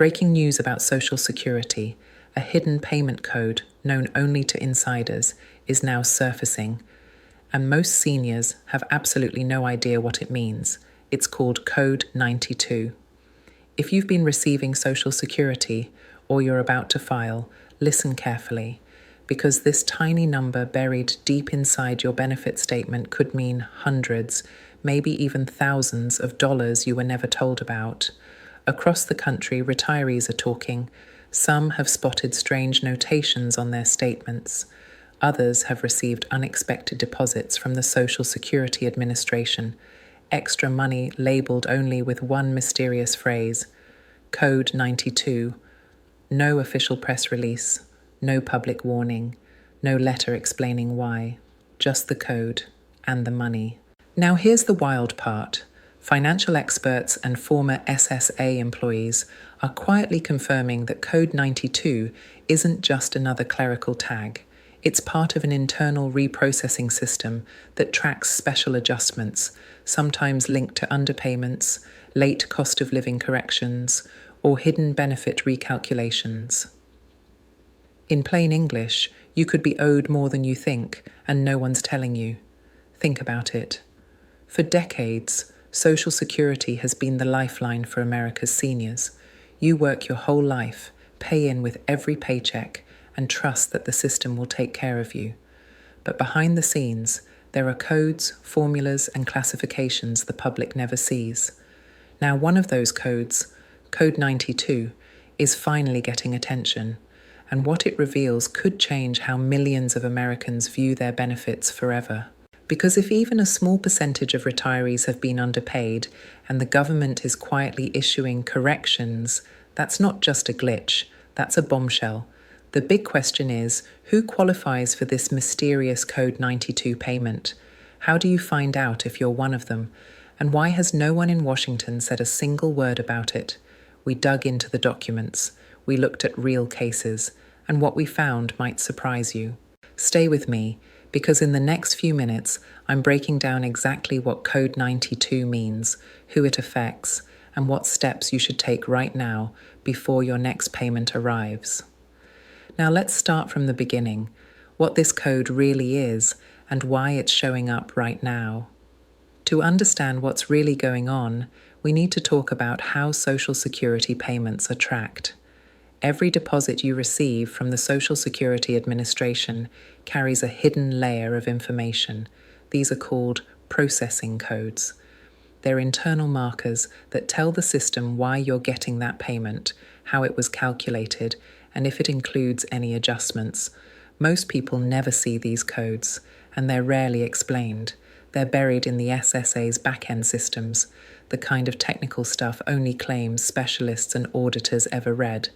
Breaking news about Social Security, a hidden payment code known only to insiders, is now surfacing, and most seniors have absolutely no idea what it means. It's called Code 92. If you've been receiving Social Security or you're about to file, listen carefully, because this tiny number buried deep inside your benefit statement could mean hundreds, maybe even thousands of dollars you were never told about. Across the country, retirees are talking. Some have spotted strange notations on their statements. Others have received unexpected deposits from the Social Security Administration, extra money labeled only with one mysterious phrase, Code 92. No official press release, no public warning, no letter explaining why, just the code and the money. Now here's the wild part. Financial experts and former SSA employees are quietly confirming that Code 92 isn't just another clerical tag. It's part of an internal reprocessing system that tracks special adjustments, sometimes linked to underpayments, late cost of living corrections, or hidden benefit recalculations. In plain English, you could be owed more than you think, and no one's telling you. Think about it. For decades, Social Security has been the lifeline for America's seniors. You work your whole life, pay in with every paycheck, and trust that the system will take care of you. But behind the scenes, there are codes, formulas, and classifications the public never sees. Now, one of those codes, Code 92, is finally getting attention, and what it reveals could change how millions of Americans view their benefits forever. Because if even a small percentage of retirees have been underpaid and the government is quietly issuing corrections, that's not just a glitch, that's a bombshell. The big question is, who qualifies for this mysterious Code 92 payment? How do you find out if you're one of them? And why has no one in Washington said a single word about it? We dug into the documents, we looked at real cases, and what we found might surprise you. Stay with me, because in the next few minutes, I'm breaking down exactly what Code 92 means, who it affects, and what steps you should take right now before your next payment arrives. Now let's start from the beginning, what this code really is and why it's showing up right now. To understand what's really going on, we need to talk about how Social Security payments are tracked. Every deposit you receive from the Social Security Administration carries a hidden layer of information. These are called processing codes. They're internal markers that tell the system why you're getting that payment, how it was calculated, and if it includes any adjustments. Most people never see these codes, and they're rarely explained. They're buried in the SSA's back-end systems, the kind of technical stuff only claims specialists and auditors ever read.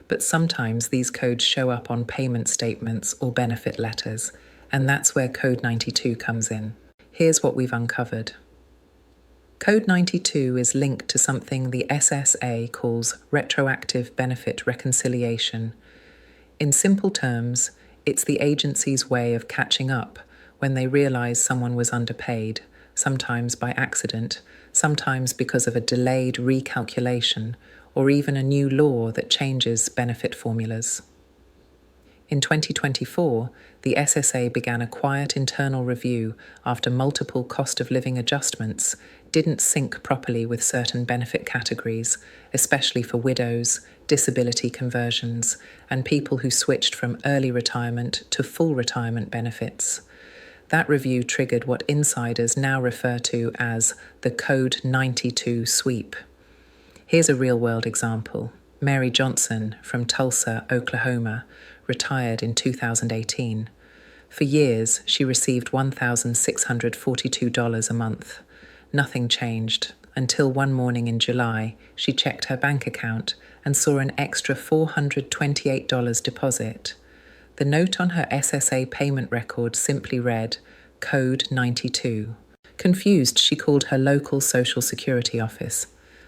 But sometimes these codes show up on payment statements or benefit letters, and that's where Code 92 comes in. Here's what we've uncovered. Code 92 is linked to something the SSA calls retroactive benefit reconciliation. In simple terms, it's the agency's way of catching up when they realize someone was underpaid, sometimes by accident, sometimes because of a delayed recalculation, or even a new law that changes benefit formulas. In 2024, the SSA began a quiet internal review after multiple cost of living adjustments didn't sync properly with certain benefit categories, especially for widows, disability conversions, and people who switched from early retirement to full retirement benefits. That review triggered what insiders now refer to as the Code 92 sweep. Here's a real-world example. Mary Johnson from Tulsa, Oklahoma, retired in 2018. For years, she received $1,642 a month. Nothing changed until one morning in July, she checked her bank account and saw an extra $428 deposit. The note on her SSA payment record simply read, Code 92. Confused, she called her local Social Security office.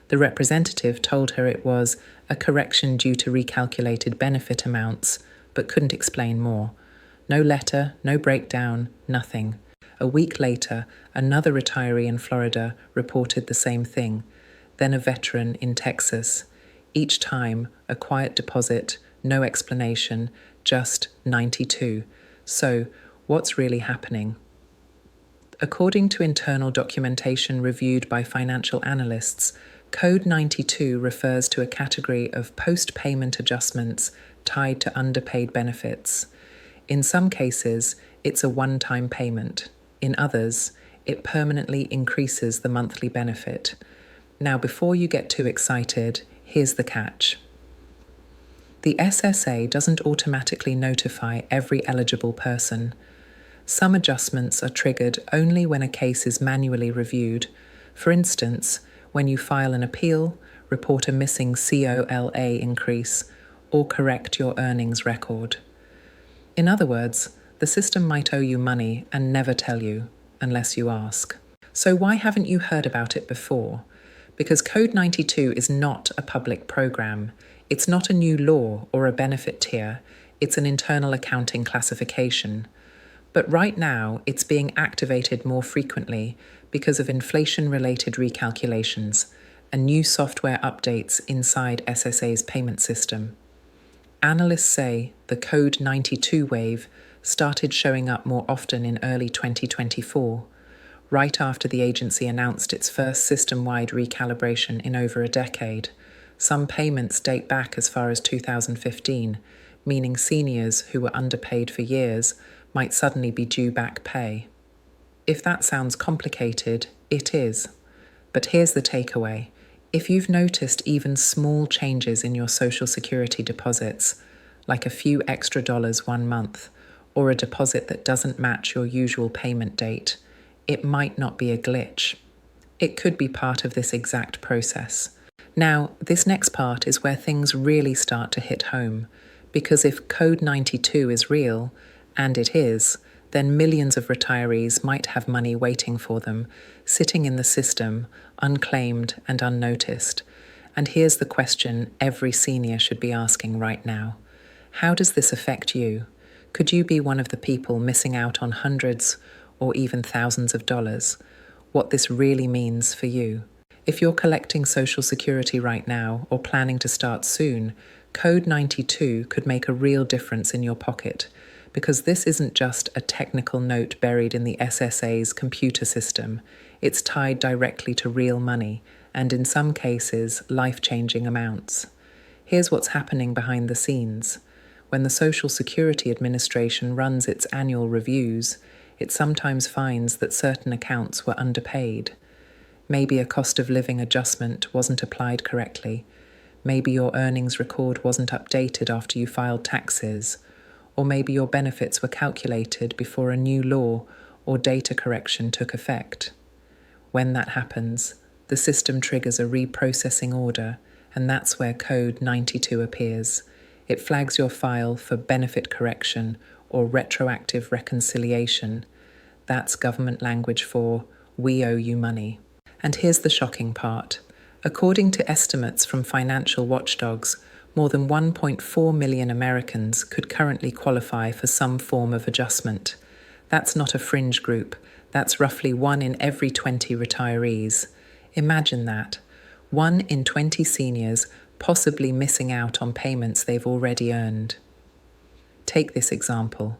The representative told her it was a correction due to recalculated benefit amounts, but couldn't explain more. No letter, no breakdown, nothing. A week later, another retiree in Florida reported the same thing, then a veteran in Texas. Each time, a quiet deposit, no explanation, just 92. So, what's really happening? According to internal documentation reviewed by financial analysts, Code 92 refers to a category of post-payment adjustments tied to underpaid benefits. In some cases, it's a one-time payment. In others, it permanently increases the monthly benefit. Now, before you get too excited, here's the catch. The SSA doesn't automatically notify every eligible person. Some adjustments are triggered only when a case is manually reviewed. For instance, when you file an appeal, report a missing COLA increase, or correct your earnings record. In other words, the system might owe you money and never tell you, unless you ask. So why haven't you heard about it before? Because Code 92 is not a public program. It's not a new law or a benefit tier. It's an internal accounting classification. But right now, it's being activated more frequently because of inflation-related recalculations and new software updates inside SSA's payment system. Analysts say the Code 92 wave started showing up more often in early 2024, right after the agency announced its first system-wide recalibration in over a decade. Some payments date back as far as 2015, meaning seniors who were underpaid for years might suddenly be due back pay. If that sounds complicated, it is. But here's the takeaway. If you've noticed even small changes in your Social Security deposits, like a few extra dollars one month, or a deposit that doesn't match your usual payment date, it might not be a glitch. It could be part of this exact process. Now, this next part is where things really start to hit home, because if Code 92 is real, and it is, then millions of retirees might have money waiting for them, sitting in the system, unclaimed and unnoticed. And here's the question every senior should be asking right now. How does this affect you? Could you be one of the people missing out on hundreds or even thousands of dollars? What this really means for you. If you're collecting Social Security right now or planning to start soon, Code 92 could make a real difference in your pocket, because this isn't just a technical note buried in the SSA's computer system. It's tied directly to real money, and in some cases, life-changing amounts. Here's what's happening behind the scenes. When the Social Security Administration runs its annual reviews, it sometimes finds that certain accounts were underpaid. Maybe a cost of living adjustment wasn't applied correctly. Maybe your earnings record wasn't updated after you filed taxes. Or maybe your benefits were calculated before a new law or data correction took effect. When that happens, the system triggers a reprocessing order, and that's where Code 92 appears. It flags your file for benefit correction or retroactive reconciliation. That's government language for "we owe you money." And here's the shocking part. According to estimates from financial watchdogs, more than 1.4 million Americans could currently qualify for some form of adjustment. That's not a fringe group. That's roughly 1 in every 20 retirees. Imagine that. 1 in 20 seniors possibly missing out on payments they've already earned. Take this example.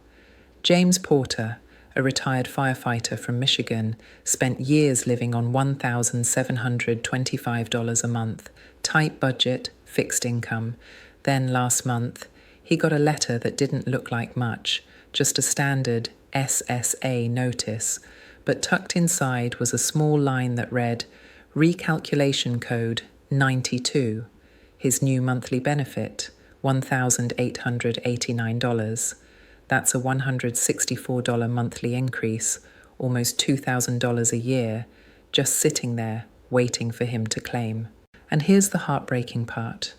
James Porter, a retired firefighter from Michigan, spent years living on $1,725 a month, tight budget, fixed income. Then last month, he got a letter that didn't look like much, just a standard SSA notice, but tucked inside was a small line that read, "Recalculation code 92, his new monthly benefit, $1,889. That's a $164 monthly increase, almost $2,000 a year, just sitting there, waiting for him to claim." And here's the heartbreaking part.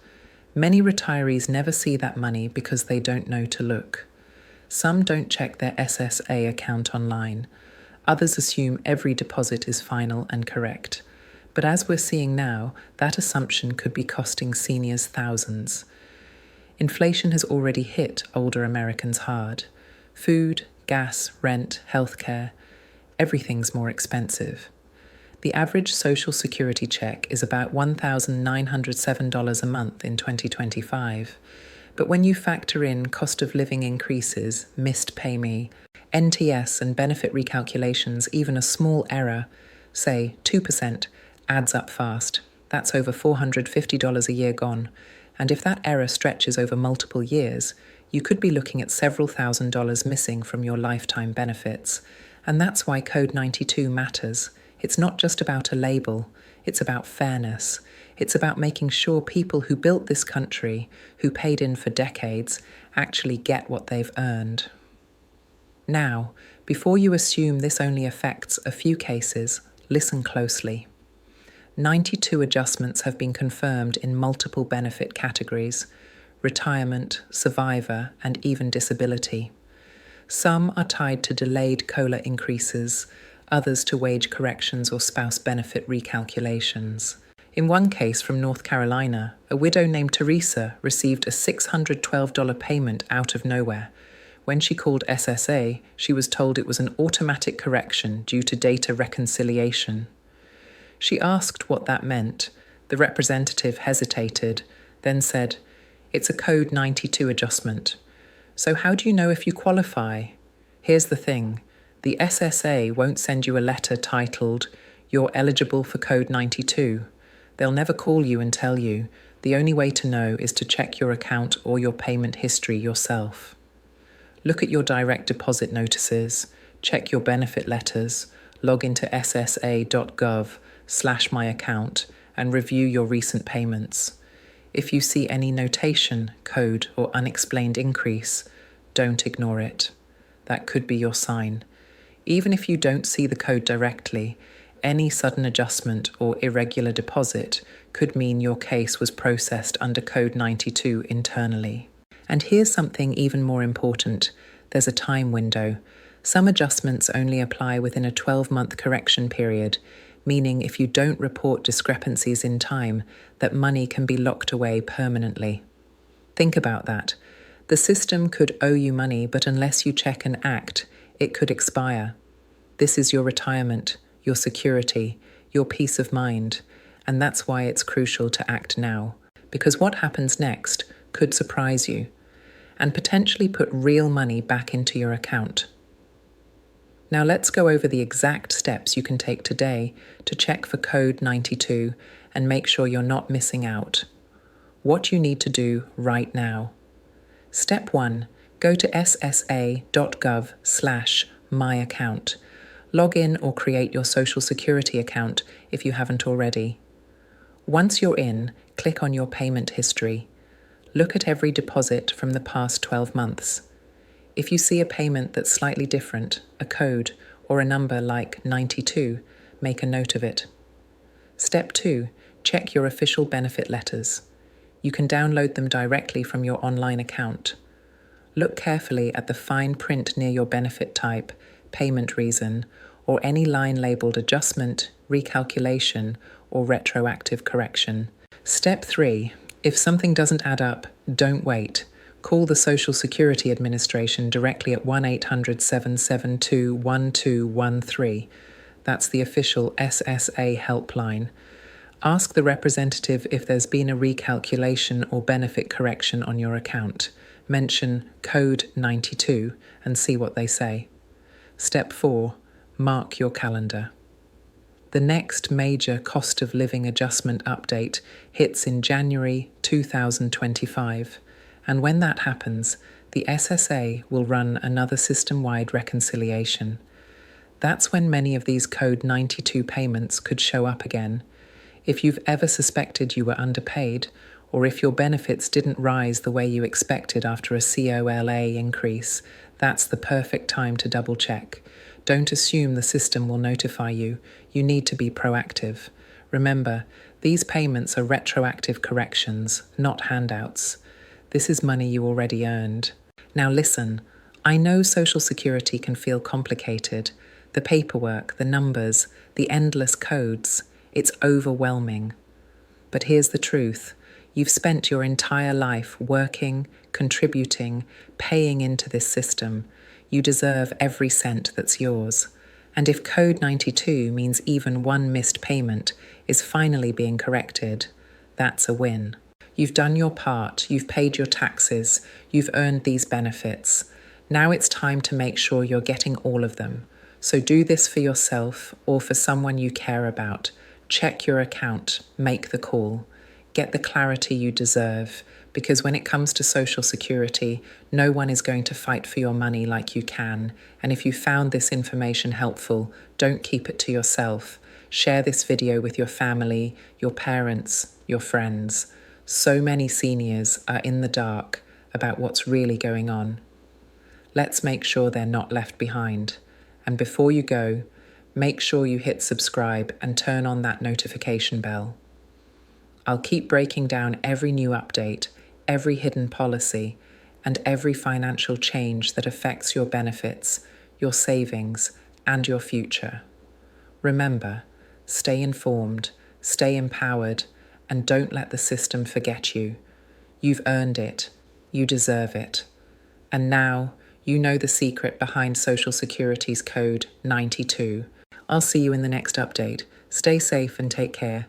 Many retirees never see that money because they don't know to look. Some don't check their SSA account online. Others assume every deposit is final and correct. But as we're seeing now, that assumption could be costing seniors thousands. Inflation has already hit older Americans hard. Food, gas, rent, healthcare, everything's more expensive. The average Social Security check is about $1,907 a month in 2025. But when you factor in cost of living increases, missed pay me, NTS and benefit recalculations, even a small error, say 2%, adds up fast. That's over $450 a year gone. And if that error stretches over multiple years, you could be looking at several $1,000s missing from your lifetime benefits. And that's why Code 92 matters. It's not just about a label, it's about fairness. It's about making sure people who built this country, who paid in for decades, actually get what they've earned. Now, before you assume this only affects a few cases, listen closely. 92 adjustments have been confirmed in multiple benefit categories: retirement, survivor, and even disability. Some are tied to delayed COLA increases, others to wage corrections or spouse benefit recalculations. In one case from North Carolina, a widow named Teresa received a $612 payment out of nowhere. When she called SSA, she was told it was an automatic correction due to data reconciliation. She asked what that meant. The representative hesitated, then said, "It's a Code 92 adjustment." "So how do you know if you qualify?" Here's the thing. The SSA won't send you a letter titled, "You're eligible for Code 92. They'll never call you and tell you. The only way to know is to check your account or your payment history yourself. Look at your direct deposit notices, check your benefit letters, log into ssa.gov/myaccount and review your recent payments. If you see any notation, code, or unexplained increase, don't ignore it. That could be your sign. Even if you don't see the code directly, any sudden adjustment or irregular deposit could mean your case was processed under Code 92 internally. And here's something even more important. There's a time window. Some adjustments only apply within a 12-month correction period, meaning if you don't report discrepancies in time, that money can be locked away permanently. Think about that. The system could owe you money, but unless you check and act, it could expire. This is your retirement, your security, your peace of mind, and that's why it's crucial to act now, because what happens next could surprise you and potentially put real money back into your account. Now let's go over the exact steps you can take today to check for Code 92 and make sure you're not missing out. What you need to do right now. Step 1. Go to ssa.gov/myaccount. Log in or create your Social Security account if you haven't already. Once you're in, click on your payment history. Look at every deposit from the past 12 months. If you see a payment that's slightly different, a code, or a number like 92, make a note of it. Step 2. Check your official benefit letters. You can download them directly from your online account. Look carefully at the fine print near your benefit type, payment reason, or any line labeled adjustment, recalculation, or retroactive correction. Step 3. If something doesn't add up, don't wait. Call the Social Security Administration directly at 1-800-772-1213. That's the official SSA helpline. Ask the representative if there's been a recalculation or benefit correction on your account. Mention Code 92 and see what they say. Step 4. Mark your calendar. The next major cost of living adjustment update hits in January 2025, and when that happens, the SSA will run another system-wide reconciliation. That's when many of these Code 92 payments could show up again. If you've ever suspected you were underpaid, or if your benefits didn't rise the way you expected after a COLA increase, that's the perfect time to double-check. Don't assume the system will notify you. You need to be proactive. Remember, these payments are retroactive corrections, not handouts. This is money you already earned. Now listen, I know Social Security can feel complicated. The paperwork, the numbers, the endless codes, it's overwhelming. But here's the truth. You've spent your entire life working, contributing, paying into this system. You deserve every cent that's yours. And if Code 92 means even one missed payment is finally being corrected, that's a win. You've done your part, you've paid your taxes, you've earned these benefits. Now it's time to make sure you're getting all of them. So do this for yourself or for someone you care about. Check your account, make the call, get the clarity you deserve, because when it comes to Social Security, no one is going to fight for your money like you can. And if you found this information helpful, don't keep it to yourself. Share this video with your family, your parents, your friends. So many seniors are in the dark about what's really going on. Let's make sure they're not left behind. And before you go, make sure you hit subscribe and turn on that notification bell. I'll keep breaking down every new update, every hidden policy, and every financial change that affects your benefits, your savings, and your future. Remember, stay informed, stay empowered, and don't let the system forget you. You've earned it. You deserve it. And now, you know the secret behind Social Security's Code 92. I'll see you in the next update. Stay safe and take care.